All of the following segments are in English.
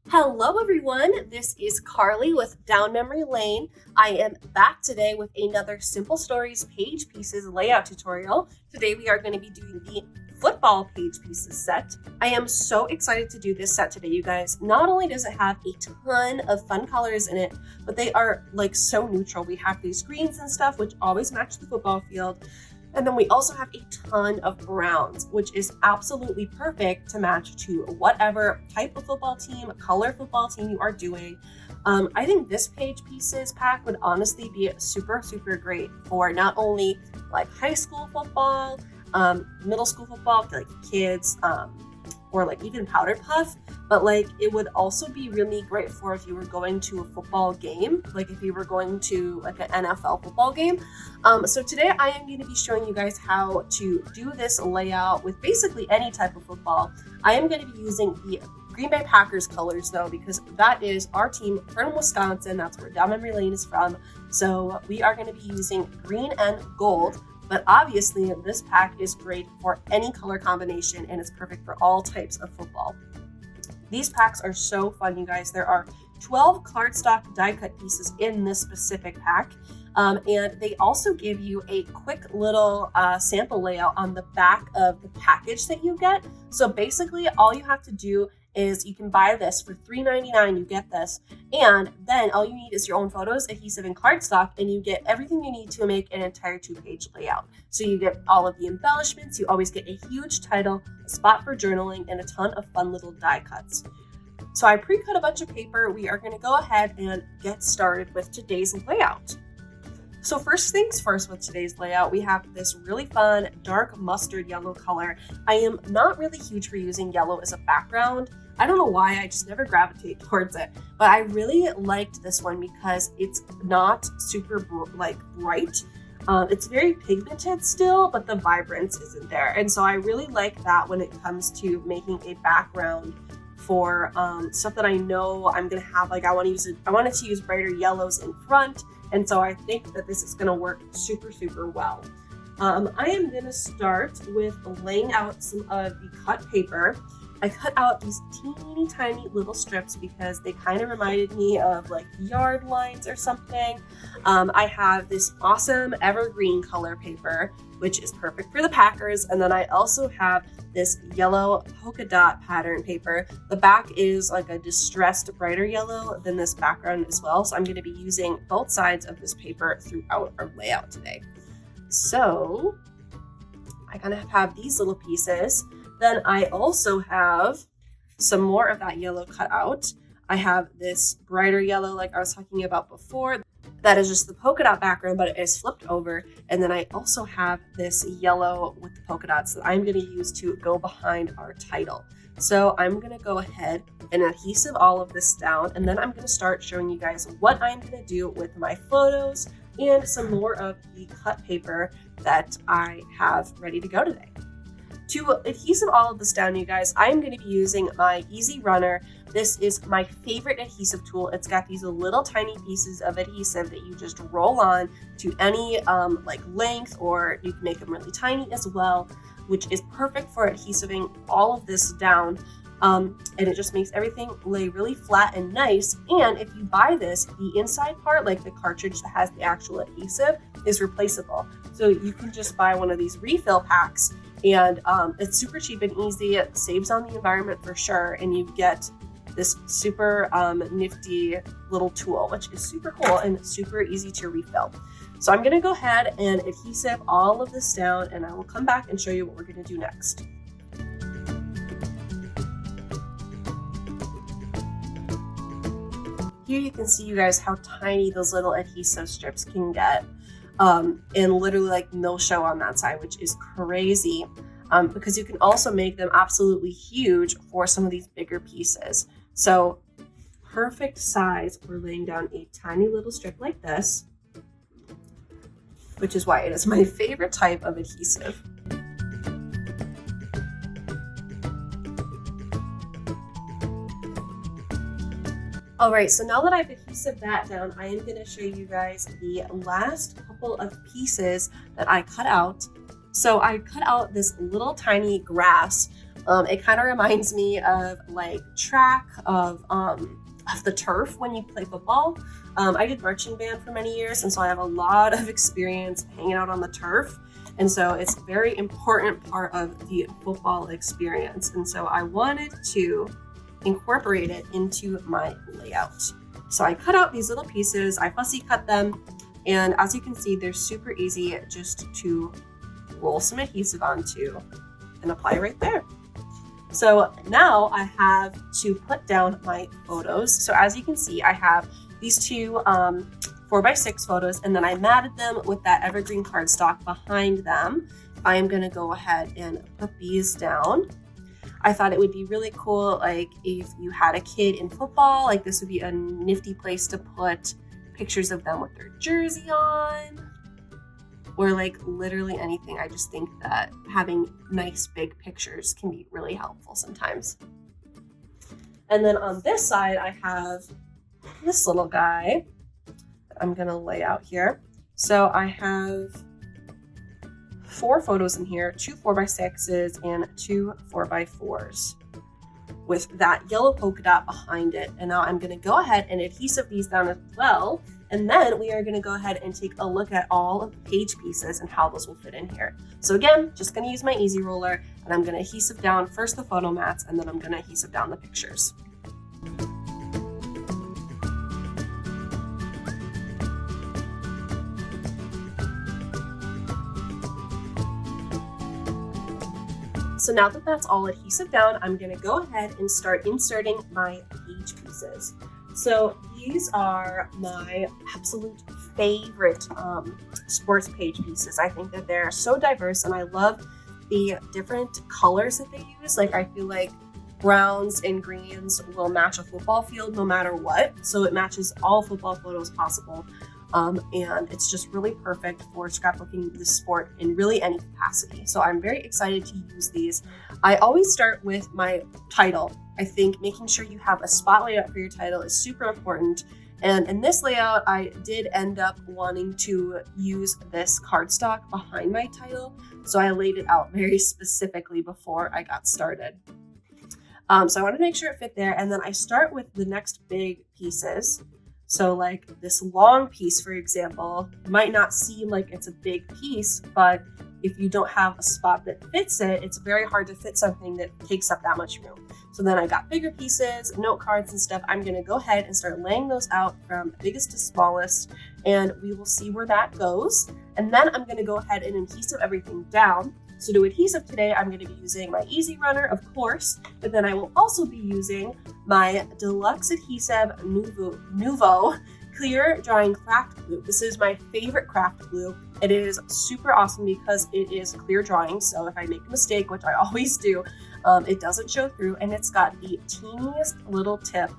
Hello everyone, this is Carly with Down Memory Lane. I am back today with another Simple Stories page pieces layout tutorial. Today we are going to be doing the football page pieces set. I am so excited to do this set today, you guys. Not only does it have a ton of fun colors in it, but they are like so neutral. We have these greens and stuff, which always match the football field. And then we also have a ton of browns, which is absolutely perfect to match to whatever type of football team, color football team you are doing. I think this page pieces pack would honestly be super great for not only like high school football, middle school football, like kids, or like even powder puff, but like it would also be really great for if you were going to a football game, like if you were going to like an NFL football game. So today I am going to be showing you guys how to do this layout with basically any type of football. I am going to be using the Green Bay Packers colors though, because that is our team from Wisconsin. That's where Down Memory Lane is from. So we are going to be using green and gold. But obviously, this pack is great for any color combination and it's perfect for all types of football. These packs are so fun, you guys. There are 12 cardstock die cut pieces in this specific pack. And they also give you a quick little sample layout on the back of the package that you get. So basically, all you have to do is you can buy this for $3.99, you get this, and then all you need is your own photos, adhesive, and cardstock, and you get everything you need to make an entire 2-page layout. So you get all of the embellishments, you always get a huge title, a spot for journaling, and a ton of fun little die cuts. So I pre-cut a bunch of paper. We are going to go ahead and get started with today's layout. So first things first with today's layout, we have this really fun dark mustard yellow color. I am not really huge for using yellow as a background. I don't know why, I just never gravitate towards it, but I really liked this one because it's not super bright. It's very pigmented still, but the vibrance isn't there. And so I really like that when it comes to making a background for stuff that I know I'm gonna have. Like I wanted to use brighter yellows in front. And so I think that this is gonna work super well. I am gonna start with laying out some of the cut paper. I cut out these teeny tiny little strips because they kind of reminded me of like yard lines or something. I have this awesome evergreen color paper, which is perfect for the Packers. And then I also have this yellow polka dot pattern paper. The back is like a distressed brighter yellow than this background as well. So I'm going to be using both sides of this paper throughout our layout today. So I kind of have these little pieces. Then I also have some more of that yellow cut out. I have this brighter yellow like I was talking about before. That is just the polka dot background, but it is flipped over. And then I also have this yellow with the polka dots that I'm going to use to go behind our title. So I'm going to go ahead and adhesive all of this down, and then I'm going to start showing you guys what I'm going to do with my photos and some more of the cut paper that I have ready to go today. To adhesive all of this down, you guys, I'm going to be using my Easy Runner. This is my favorite adhesive tool. It's got these little tiny pieces of adhesive that you just roll on to any like length, or you can make them really tiny as well, which is perfect for adhesiving all of this down. And it just makes everything lay really flat and nice. And if you buy this, the inside part, like the cartridge that has the actual adhesive, is replaceable. So you can just buy one of these refill packs, and it's super cheap and easy. It saves on the environment for sure, and you get this super nifty little tool, which is super cool and super easy to refill. So I'm gonna go ahead and adhesive all of this down, and I will come back and show you what we're gonna do next. Here you can see, you guys, how tiny those little adhesive strips can get. And literally like no show on that side, which is crazy, because you can also make them absolutely huge for some of these bigger pieces. So perfect size for laying down a tiny little strip like this, which is why it is my favorite type of adhesive. All right, so now that I've adhesived that down, I am going to show you guys the last couple of pieces that I cut out. So I cut out this little tiny grass. It kind of reminds me of like track of the turf when you play football. I did marching band for many years, and so I have a lot of experience hanging out on the turf. And so it's a very important part of the football experience. And so I wanted to incorporate it into my layout. So I cut out these little pieces, I fussy cut them, and as you can see, they're super easy just to roll some adhesive onto and apply right there. So now I have to put down my photos. So as you can see, I have these two 4x6 photos, and then I matted them with that evergreen cardstock behind them. I am gonna go ahead and put these down. I thought it would be really cool, like if you had a kid in football, like this would be a nifty place to put pictures of them with their jersey on, or like literally anything. I just think that having nice big pictures can be really helpful sometimes. And then on this side, I have this little guy that I'm gonna lay out here. So I have 4 photos in here, 2 4x6s and 2 4x4s with that yellow polka dot behind it. And now I'm gonna go ahead and adhesive these down as well. And then we are gonna go ahead and take a look at all of the page pieces and how those will fit in here. So again, just gonna use my easy roller, and I'm gonna adhesive down first the photo mats, and then I'm gonna adhesive down the pictures. So now that that's all adhesive down, I'm gonna go ahead and start inserting my page pieces. So these are my absolute favorite sports page pieces. I think that they're so diverse, and I love the different colors that they use. Like I feel like browns and greens will match a football field no matter what. So it matches all football photos possible. And it's just really perfect for scrapbooking this sport in really any capacity. So I'm very excited to use these. I always start with my title. I think making sure you have a spot layout for your title is super important. And in this layout, I did end up wanting to use this cardstock behind my title. So I laid it out very specifically before I got started. So I want to make sure it fit there. And then I start with the next big pieces. So like this long piece, for example, might not seem like it's a big piece, but if you don't have a spot that fits it, it's very hard to fit something that takes up that much room. So then I got bigger pieces, note cards and stuff. I'm gonna go ahead and start laying those out from biggest to smallest, and we will see where that goes. And then I'm gonna go ahead and adhesive everything down. So to adhesive today, I'm going to be using my Easy Runner, of course, but then I will also be using my Deluxe Adhesive Nouveau Clear Drying Craft Glue. This is my favorite craft glue. It is super awesome because it is clear drying, so if I make a mistake, which I always do, it doesn't show through, and it's got the teeniest little tip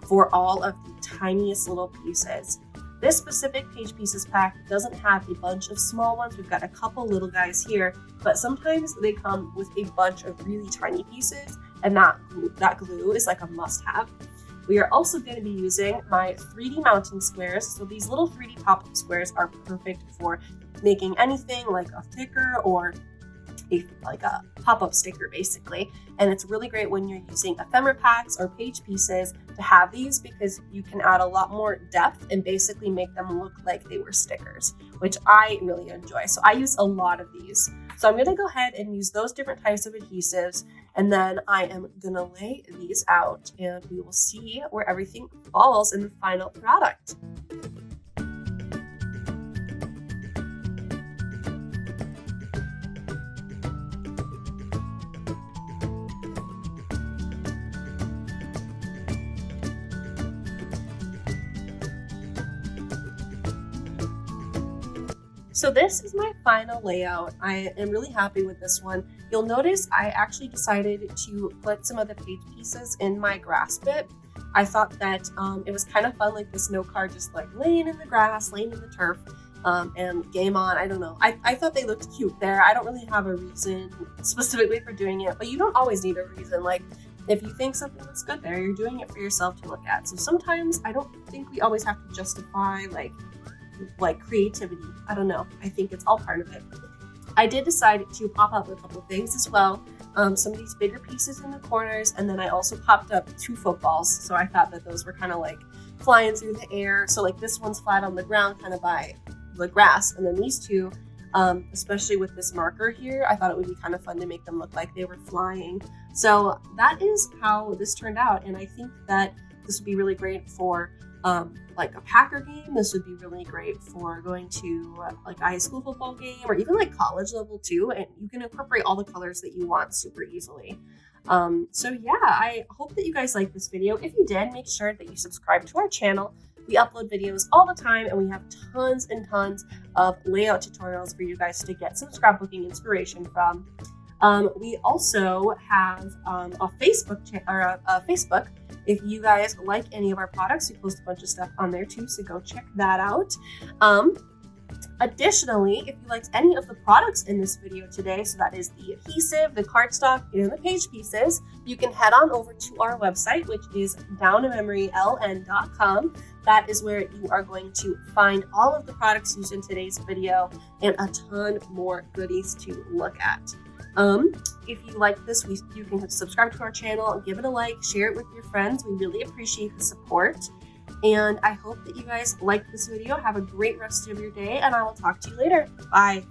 for all of the tiniest little pieces. This specific page pieces pack doesn't have a bunch of small ones. We've got a couple little guys here, but sometimes they come with a bunch of really tiny pieces, and that glue is like a must-have. We are also going to be using my 3D mounting squares. So these little 3D pop-up squares are perfect for making anything like a sticker or like a pop-up sticker basically. And it's really great when you're using ephemera packs or page pieces to have these, because you can add a lot more depth and basically make them look like they were stickers, which I really enjoy. So I use a lot of these. So I'm going to go ahead and use those different types of adhesives, and then I am going to lay these out, and we will see where everything falls in the final product. So this is my final layout. I am really happy with this one. You'll notice I actually decided to put some of the page pieces in my grass bit. I thought that it was kind of fun, like this note card just like laying in the grass, laying in the turf, and game on. I don't know. I thought they looked cute there. I don't really have a reason specifically for doing it, but you don't always need a reason. Like if you think something looks good there, you're doing it for yourself to look at. So sometimes I don't think we always have to justify like creativity. I don't know. I think it's all part of it. I did decide to pop up a couple of things as well. Some of these bigger pieces in the corners, and then I also popped up 2 footballs. So I thought that those were kind of like flying through the air. So like this one's flat on the ground kind of by the grass, and then these 2, especially with this marker here, I thought it would be kind of fun to make them look like they were flying. So that is how this turned out, and I think that this would be really great for like a Packer game. This would be really great for going to like a high school football game, or even like college level too, and you can incorporate all the colors that you want super easily. So yeah, I hope that you guys liked this video. If you did, make sure that you subscribe to our channel. We upload videos all the time, and we have tons and tons of layout tutorials for you guys to get some scrapbooking inspiration from. We also have a Facebook. If you guys like any of our products, we post a bunch of stuff on there too, so go check that out. Additionally, if you liked any of the products in this video today, so that is the adhesive, the cardstock, and the page pieces, you can head on over to our website, which is downinmemoryln.com. That is where you are going to find all of the products used in today's video and a ton more goodies to look at. If you like this, you can subscribe to our channel, give it a like, share it with your friends. We really appreciate the support. And I hope that you guys liked this video. Have a great rest of your day, and I will talk to you later. Bye.